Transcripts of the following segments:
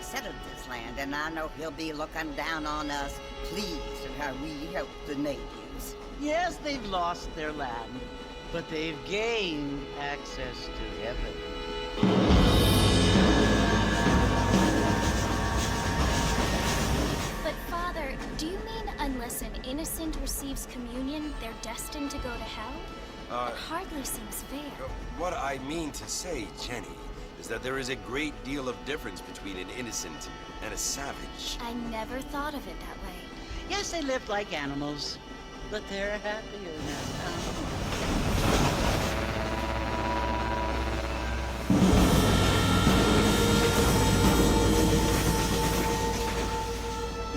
Settled this land, and I know he'll be looking down on us, pleased at how we help the natives. Yes, they've lost their land, but they've gained access to heaven. But Father, do you mean unless an innocent receives communion, they're destined to go to hell? It hardly seems fair. What I mean to say, Jenny, is that there is a great deal of difference between an innocent and a savage. I never thought of it that way. Yes, they lived like animals, but they're happier now.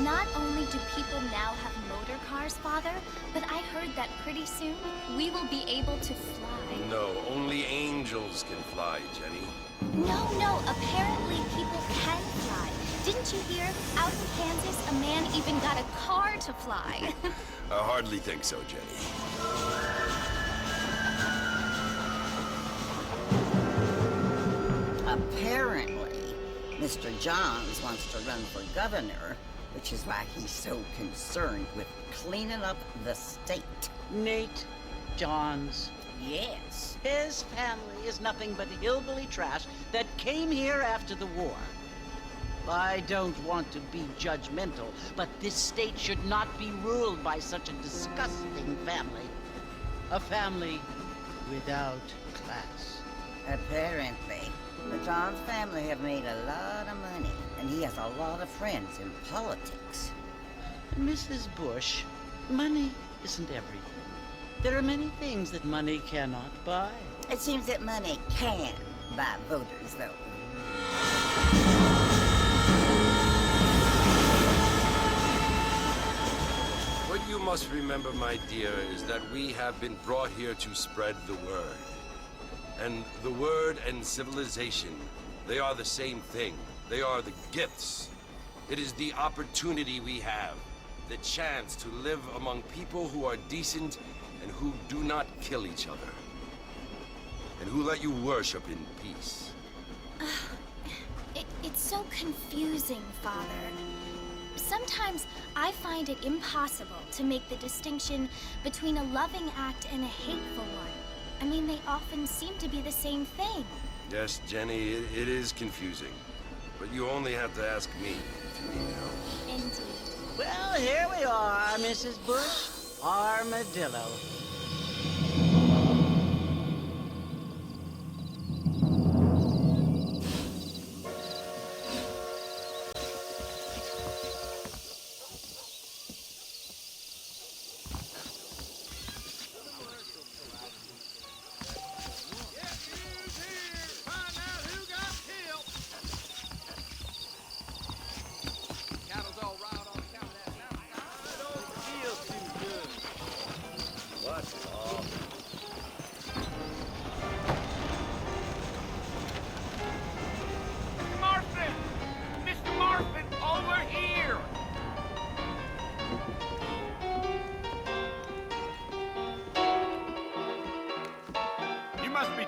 Not only do people now have motor cars, Father, but I heard that pretty soon we will be able to fly. No, only angels can fly, Jenny. No, apparently people can fly. Didn't you hear? Out in Kansas, a man even got a car to fly. I hardly think so, Jenny. Apparently, Mr. Johns wants to run for governor, which is why he's so concerned with cleaning up the state. Nate Johns. Yes. His family is nothing but hillbilly trash that came here after the war. I don't want to be judgmental, but this state should not be ruled by such a disgusting family. A family without class. Apparently, the Johns family have made a lot of money, and he has a lot of friends in politics. Mrs. Bush, money isn't everything. There are many things that money cannot buy. It seems that money can buy voters, though. What you must remember, my dear, is that we have been brought here to spread the word. And the word and civilization, they are the same thing. They are the gifts. It is the opportunity we have, the chance to live among people who are decent and who do not kill each other, and who let you worship in peace. It's so confusing, Father. Sometimes I find it impossible to make the distinction between a loving act and a hateful one. I mean, they often seem to be the same thing. Yes, Jenny, it is confusing. But you only have to ask me if you need help. Indeed. Well, here we are, Mrs. Bush. Armadillo.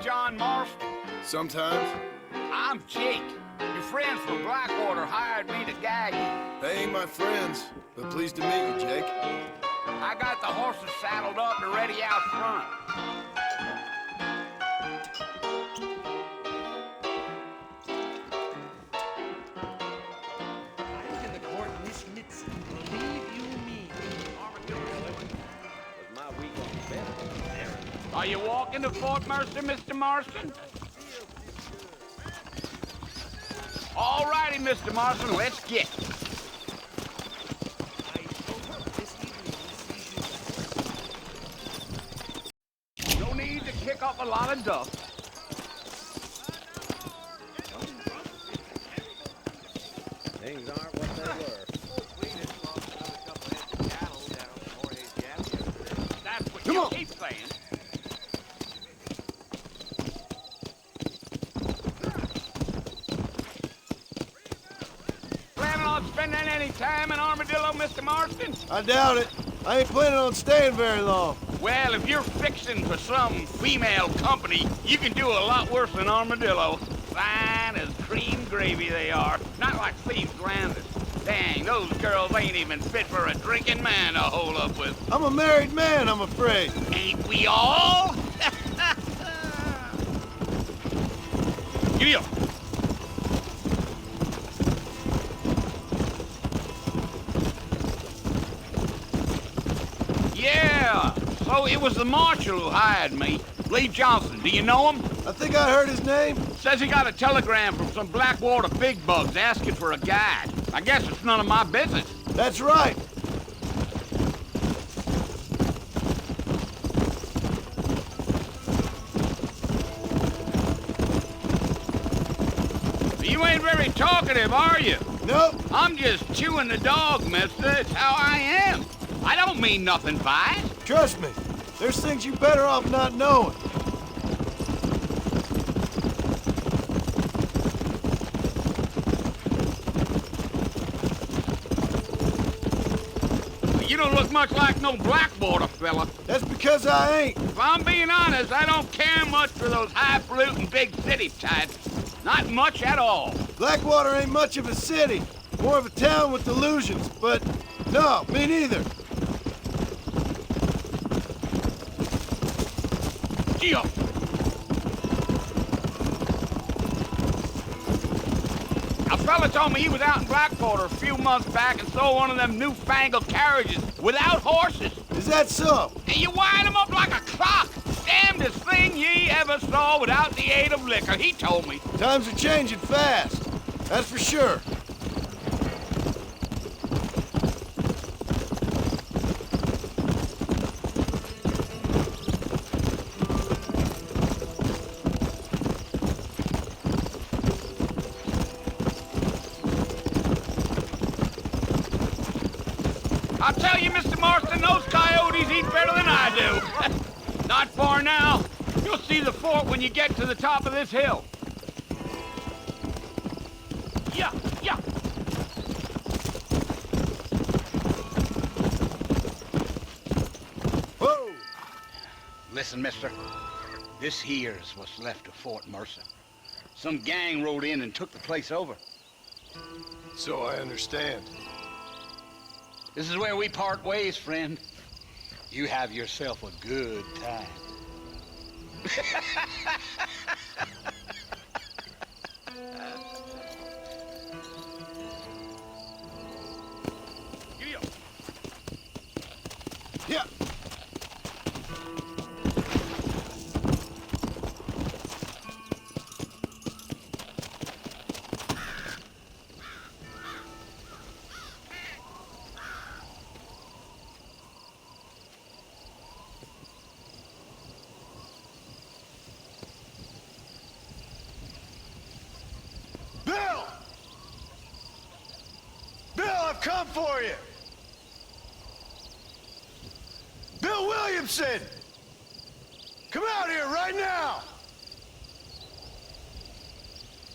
John Marston. Sometimes. I'm Jake. Your friends from Blackwater hired me to guide you. They ain't my friends, but pleased to meet you, Jake. I got the horses saddled up and ready out front. I'm in the court, Miss Mitzi. Believe you me. Was my week on the bed? Are you walking to Fort Mercer, Mr. Marston? All righty, Mr. Marston, let's get. No need to kick up a lot of dust. Things aren't what they were. That's what you keep saying. Planning on spending any time in Armadillo, Mr. Marston? I doubt it. I ain't planning on staying very long. Well, if you're fixing for some female company, you can do a lot worse than armadillo. Fine as cream gravy they are. Not like thieves Glanders. Dang, those girls ain't even fit for a drinking man to hole up with. I'm a married man, I'm afraid. Ain't we all? Giddy up. Yeah, so it was the marshal who hired me. Lee Johnson, do you know him? I think I heard his name. Says he got a telegram from some Blackwater big bugs asking for a guide. I guess it's none of my business. That's right. You ain't very talkative, are you? Nope. I'm just chewing the dog, mister. It's how I am. I don't mean nothing by it. Trust me. There's things you better off not knowing. You don't look much like no Blackwater fella. That's because I ain't. If I'm being honest, I don't care much for those highfalutin big city types. Not much at all. Blackwater ain't much of a city. More of a town with delusions, but no, me neither. Gee up. A fella told me he was out in Blackwater a few months back and saw one of them newfangled carriages without horses. Is that so? And you wind them up like a clock. Damnedest thing ye ever saw without the aid of liquor, he told me. Times are changing fast. That's for sure. I'll tell you, Mr. Marston, those coyotes eat better than I do. Not far now. You'll see the fort when you get to the top of this hill. Yeah, yeah. Whoa! Listen, mister. This here's what's left of Fort Mercer. Some gang rode in and took the place over. So I understand. This is where we part ways, friend. You have yourself a good time. Giddy up. Yeah. Bill! Bill, I've come for you! Bill Williamson! Come out here right now!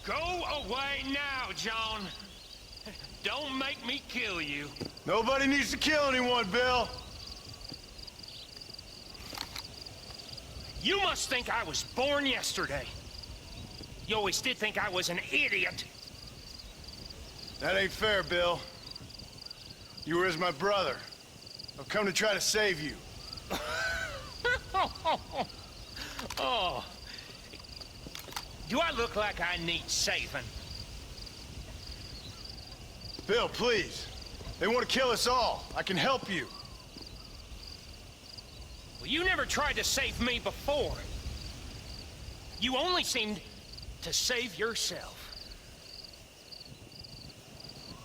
Go away now, John. Don't make me kill you. Nobody needs to kill anyone, Bill. You must think I was born yesterday. You always did think I was an idiot. That ain't fair, Bill. You were as my brother. I've come to try to save you. Oh. Do I look like I need saving? Bill, please. They want to kill us all. I can help you. Well, you never tried to save me before. You only seemed to save yourself.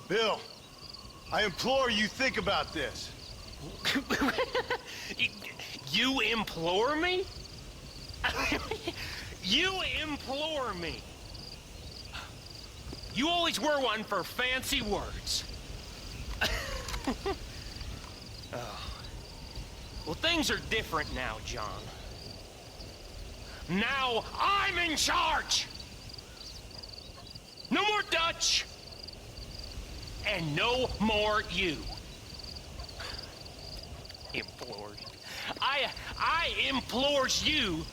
Bill, I implore you think about this. You implore me? You implore me? You always were one for fancy words. Oh. Well, things are different now, John. Now I'm in charge! No more Dutch! And no more you. Implored. I implores you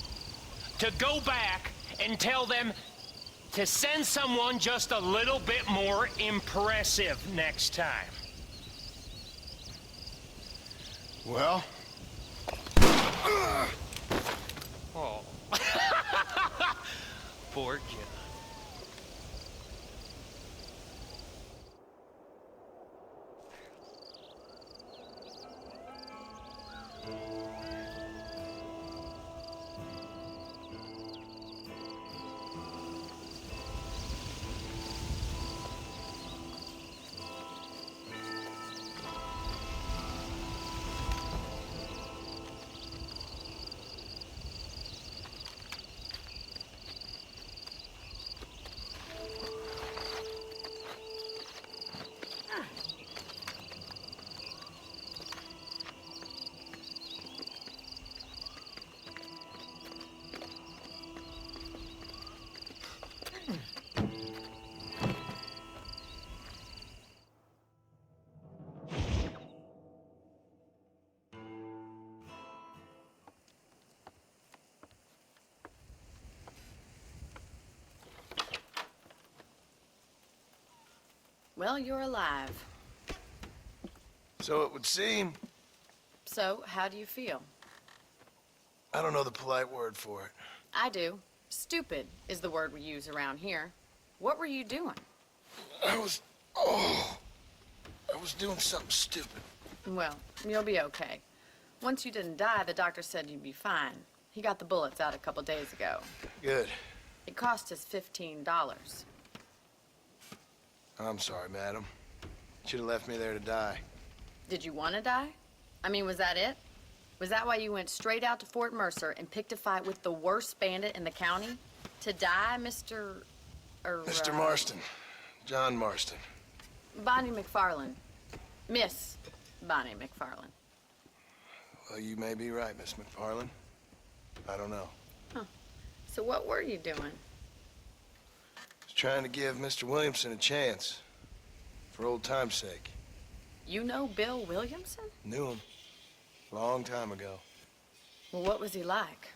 to go back and tell them to send someone just a little bit more impressive next time. Well? Oh. Poor John. Well, you're alive. So it would seem. So, how do you feel? I don't know the polite word for it. I do. Stupid is the word we use around here. What were you doing? I was doing something stupid. Well, you'll be okay. Once you didn't die, the doctor said you'd be fine. He got the bullets out a couple days ago. Good. It cost us $15. I'm sorry, madam. Should have left me there to die. Did you want to die? I mean, was that it? Was that why you went straight out to Fort Mercer and picked a fight with the worst bandit in the county? To die, Mr. Mr. Marston. John Marston. Bonnie McFarland. Miss Bonnie McFarland. Well, you may be right, Miss McFarland. I don't know. So what were you doing? Was trying to give Mr. Williamson a chance. For old time's sake. You know Bill Williamson? Knew him. Long time ago. Well, what was he like?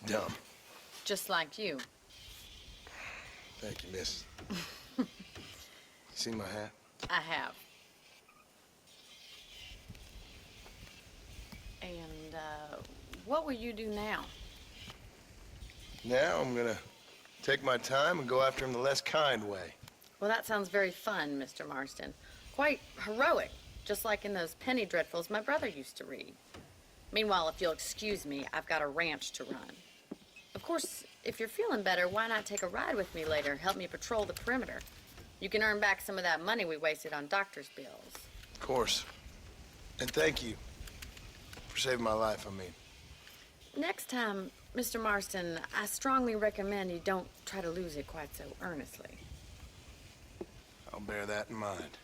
Dumb. Just like you. Thank you, miss. See my hat? I have. And, what will you do now? Now I'm gonna take my time and go after him the less kind way. Well, that sounds very fun, Mr. Marston. Quite heroic, just like in those penny dreadfuls my brother used to read. Meanwhile, if you'll excuse me, I've got a ranch to run. Of course, if you're feeling better, why not take a ride with me later? Help me patrol the perimeter. You can earn back some of that money we wasted on doctor's bills. Of course. And thank you for saving my life, I mean. Next time, Mr. Marston, I strongly recommend you don't try to lose it quite so earnestly. I'll bear that in mind.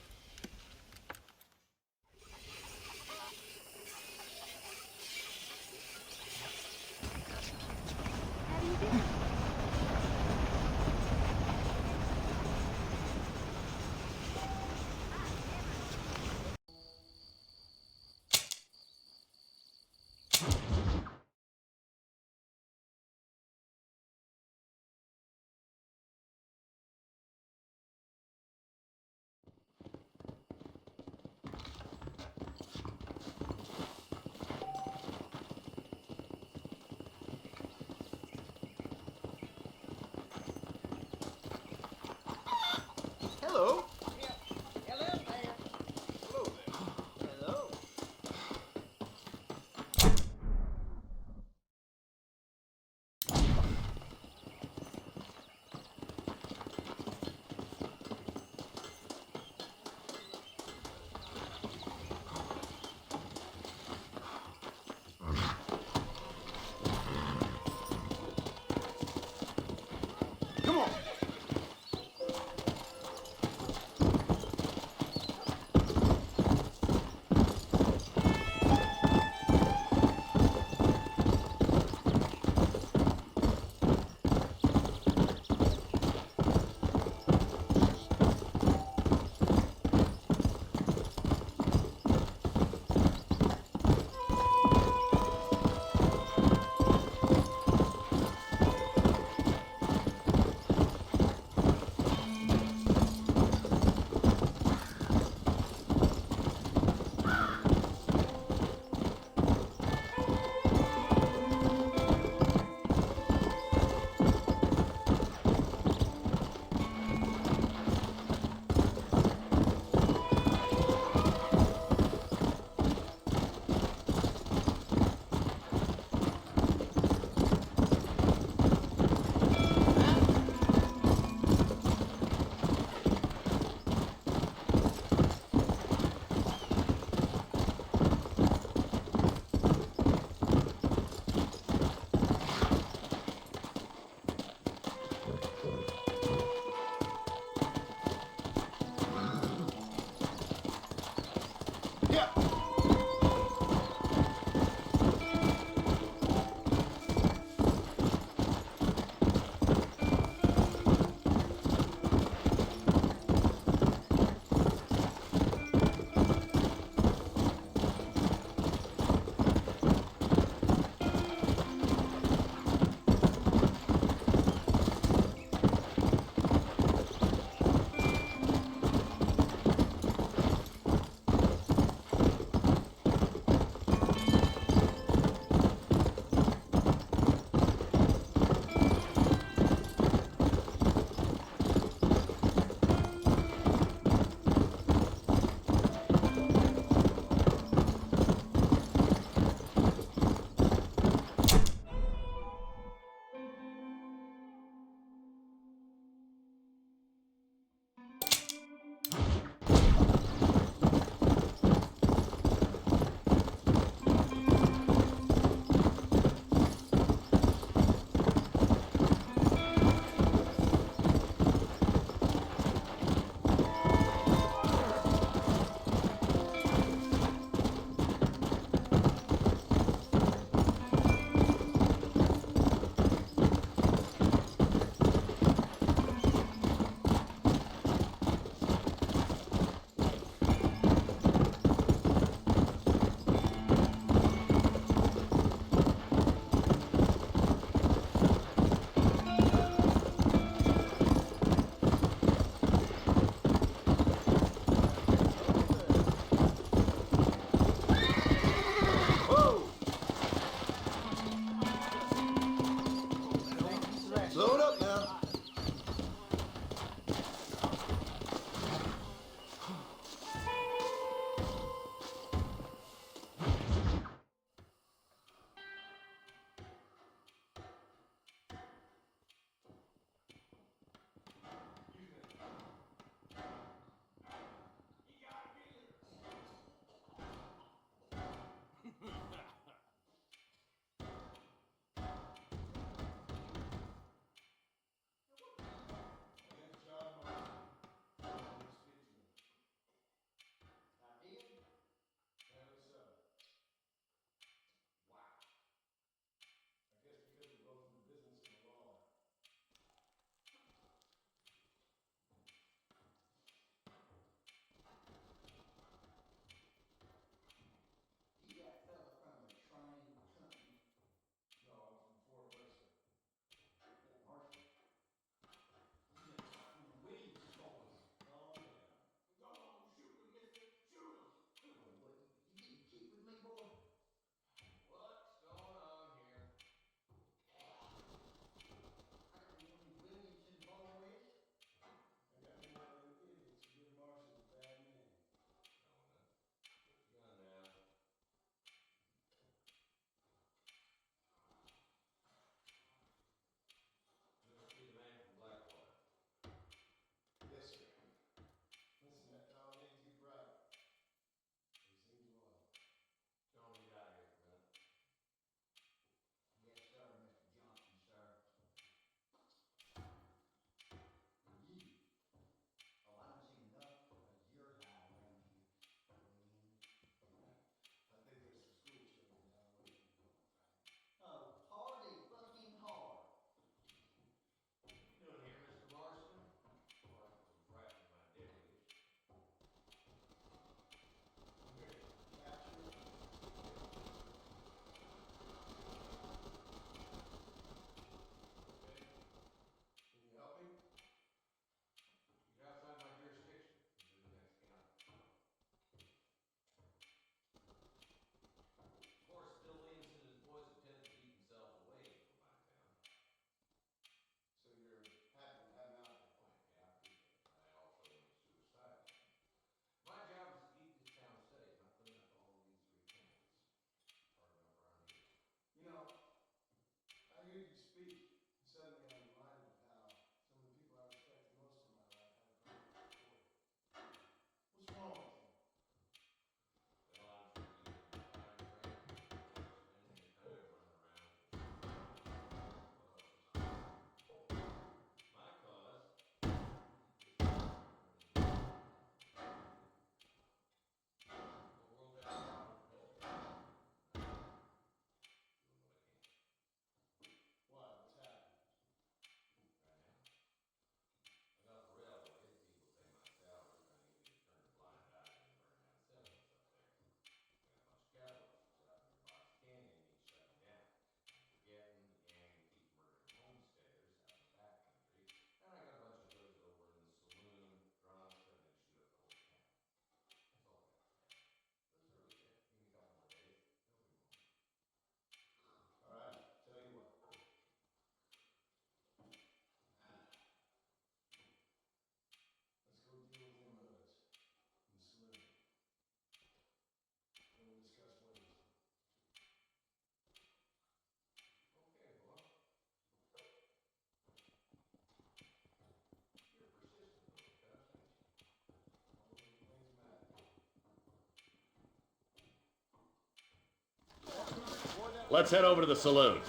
Let's head over to the saloon.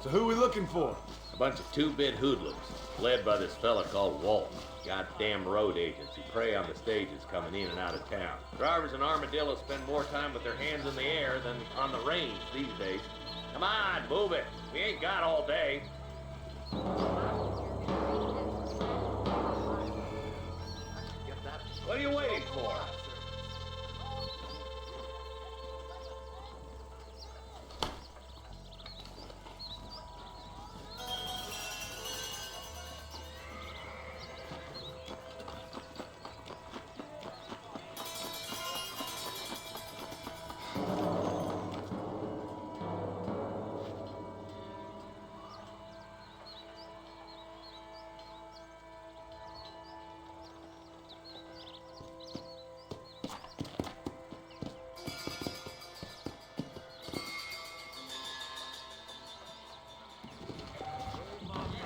So who we looking for? A bunch of two-bit hoodlums, led by this fella called Walton. Goddamn road agents who prey on the stages coming in and out of town. Drivers in Armadillo spend more time with their hands in the air than on the range these days. Come on, move it. We ain't got all day. What are you waiting for?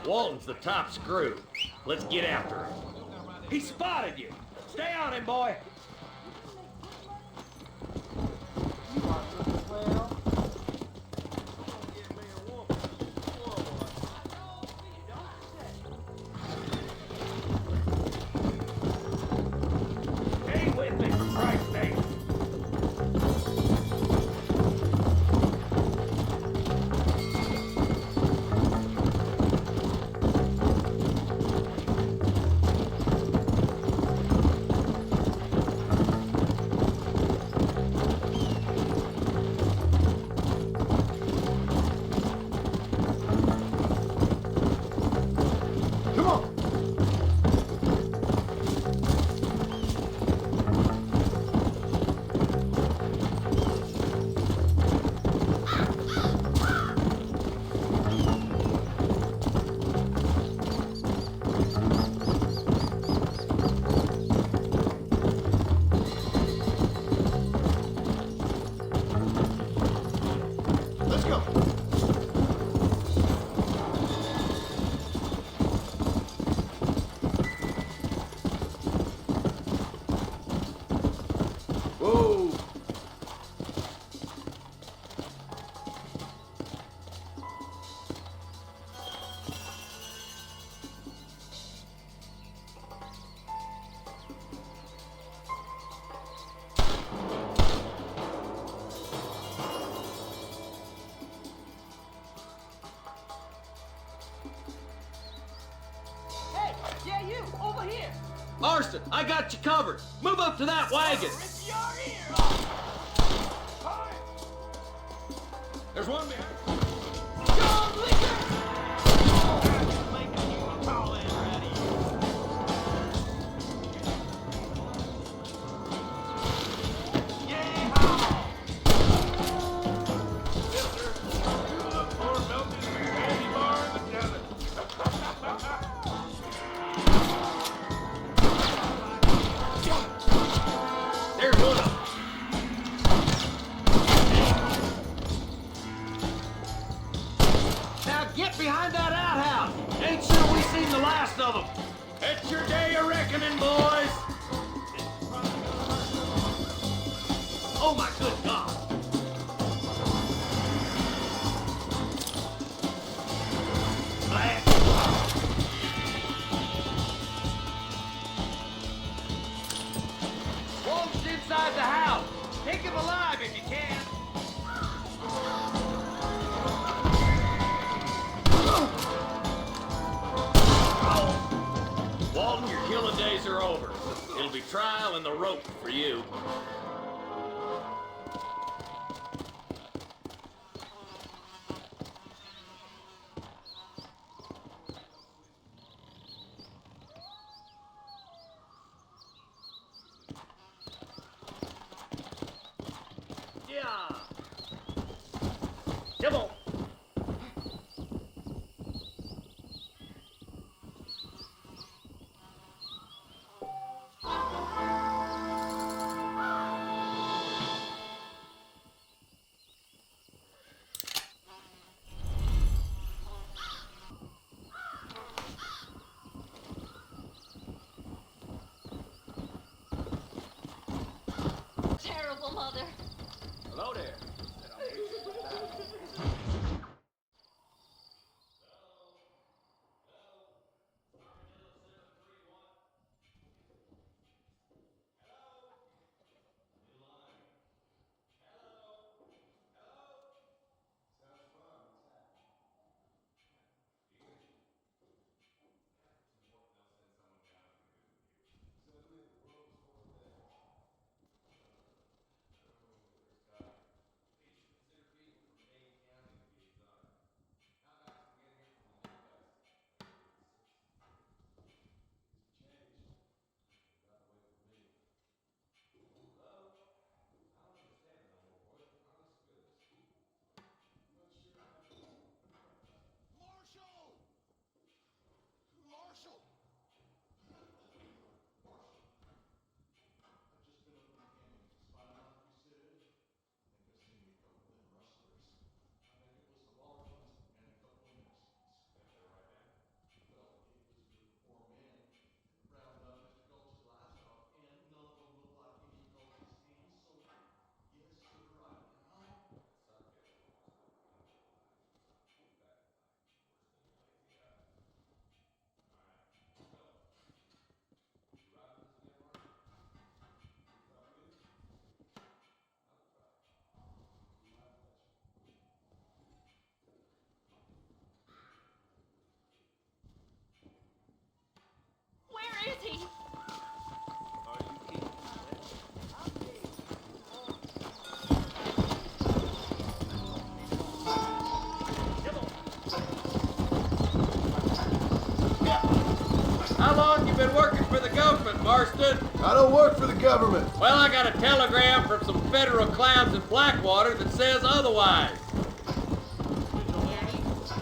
Walton's the top screw. Let's get after him. He spotted you. Stay on him, boy. Stay with me, for Christ's sake. Marston, I got you covered. Move up to that wagon. There's one behind. John Licker! Behind that outhouse! Ain't sure we seen the last of them! It's your day of reckoning, boys! Oh my good God! Blast! Walton's inside the house! Take him alive if you can! Walton, your killing days are over. It'll be trial and the rope for you. Yeah. Come on. Father. Hello there. Where is he? How long you been working for the government, Marston? I don't work for the government. Well, I got a telegram from some federal clowns in Blackwater that says otherwise.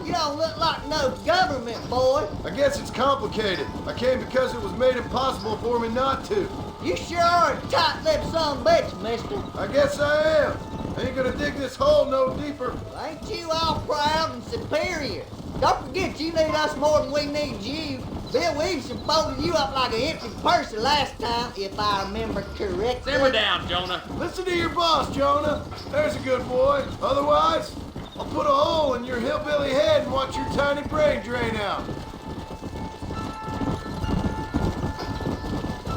You don't look like no government boy. I guess it's complicated. I came because it was made impossible for me not to. You sure are a tight-lipped son of a bitch, mister. I guess I am. I ain't gonna dig this hole no deeper. Ain't you all proud and superior? Don't forget you need us more than we need you. Bill Williamson folded you up like an empty purse the last time, if I remember correctly. Simmer down, Jonah. Listen to your boss, Jonah. There's a good boy. Otherwise, I'll put a hole in your hillbilly head and watch your tiny brain drain out.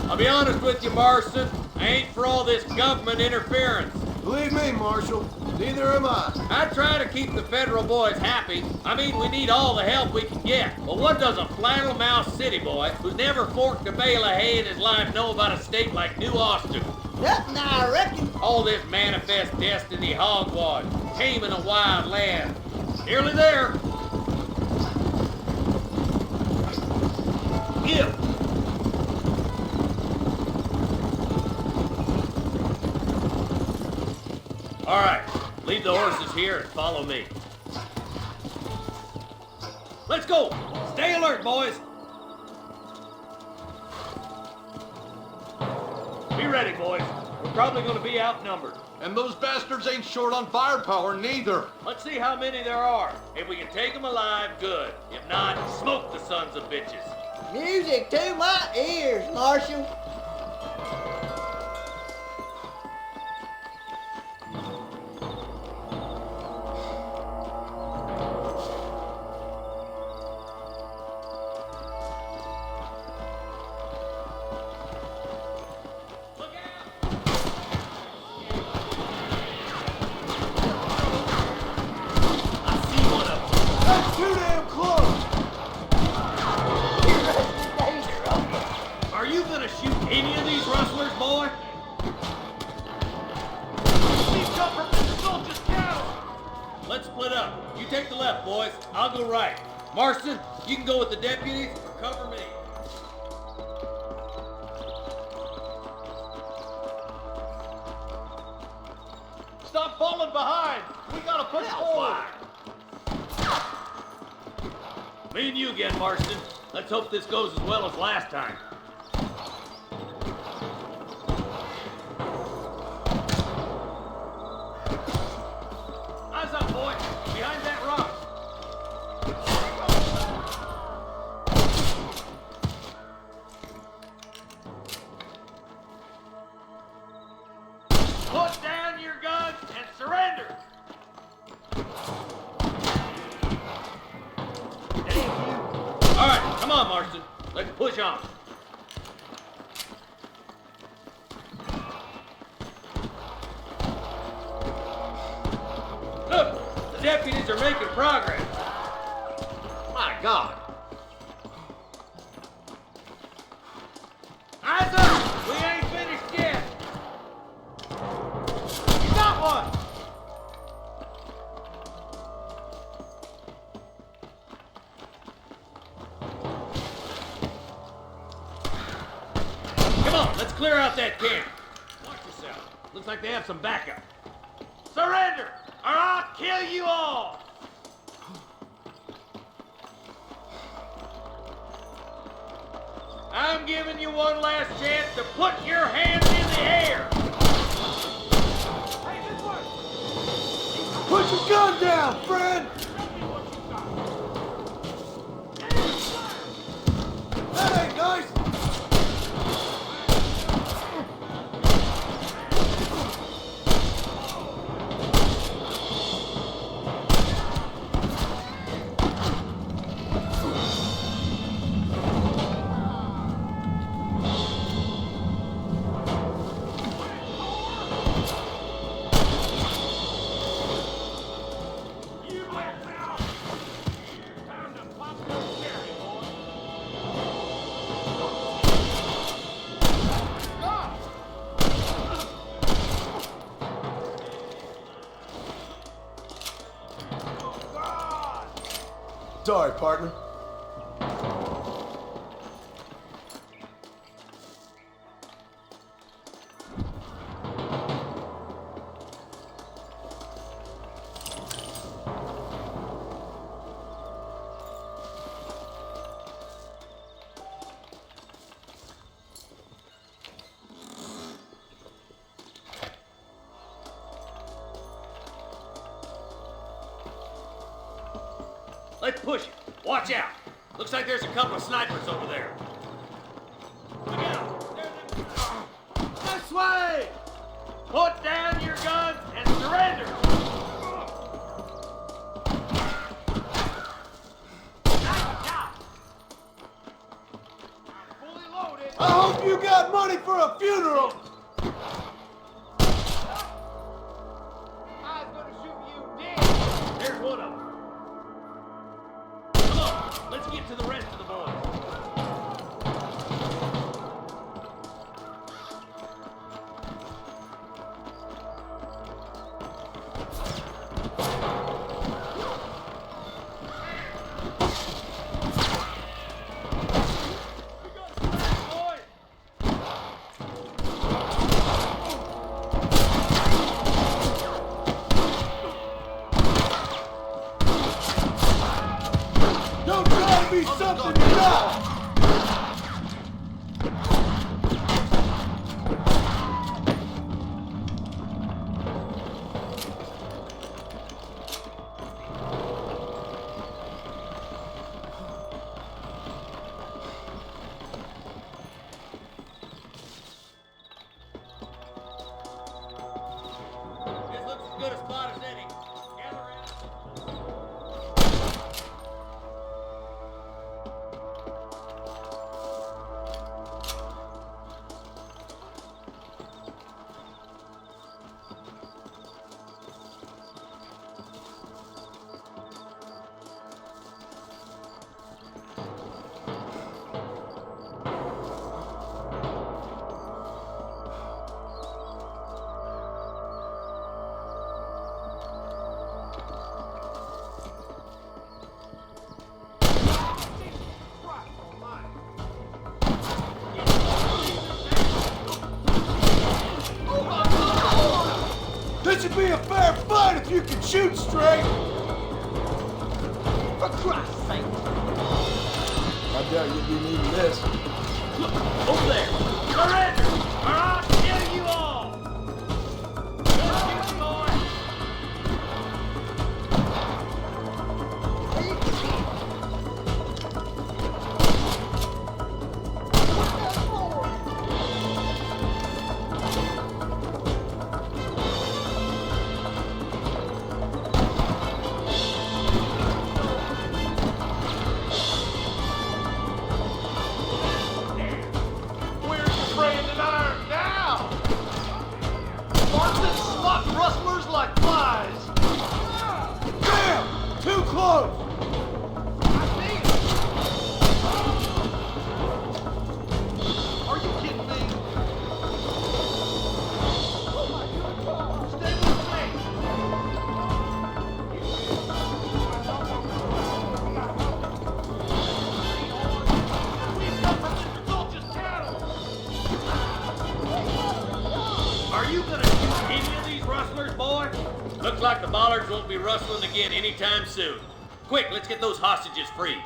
I'll be honest with you, Marston. I ain't for all this government interference. Believe me, Marshal, neither am I. I try to keep the federal boys happy. I mean, we need all the help we can get. But what does a flannel-mouthed city boy who's never forked a bale of hay in his life know about a state like New Austin? Nothing, I reckon. All this manifest destiny hogwash, taming a wild land. Nearly there. Give. All right, leave the horses here and follow me. Let's go. Stay alert, boys. Be ready, boys. We're probably going to be outnumbered. And those bastards ain't short on firepower, neither. Let's see how many there are. If we can take them alive, good. If not, smoke the sons of bitches. Music to my ears, Marshal. Marston, you can go with the deputies or cover me. Stop falling behind! We gotta push forward! Me and you again, Marston. Let's hope this goes as well as last time. Eyes up, boy! Behind that rock! Put down on, Marston. Let's push on. Look, the deputies are making progress. My God. Eyes up! We ain't finished yet. You got one! Come on, let's clear out that camp. Watch yourself. Looks like they have some backup. Surrender, or I'll kill you all! I'm giving you one last chance to put your hands in the air! Hey, this way! Put your gun down, friend! That ain't nice! Sorry, partner. Let's push it. Watch out. Looks like there's a couple of snipers over there. Look out. This way! Put down your guns and surrender! Fully loaded! I hope you got money for a funeral! I was gonna shoot you dead! There's one of them. Come on, let's get to the rest of the boys. Don't try to be something you're not! This looks as good a spot as any. Gather around. This should be a fair fight if you can shoot straight! For Christ's sake! I doubt you'll be needing this. Look, over there. Surrender, or I'll kill you all. Don't shoot, boy. boy? Looks like the bollards won't be rustling again anytime soon. Quick, let's get those hostages free.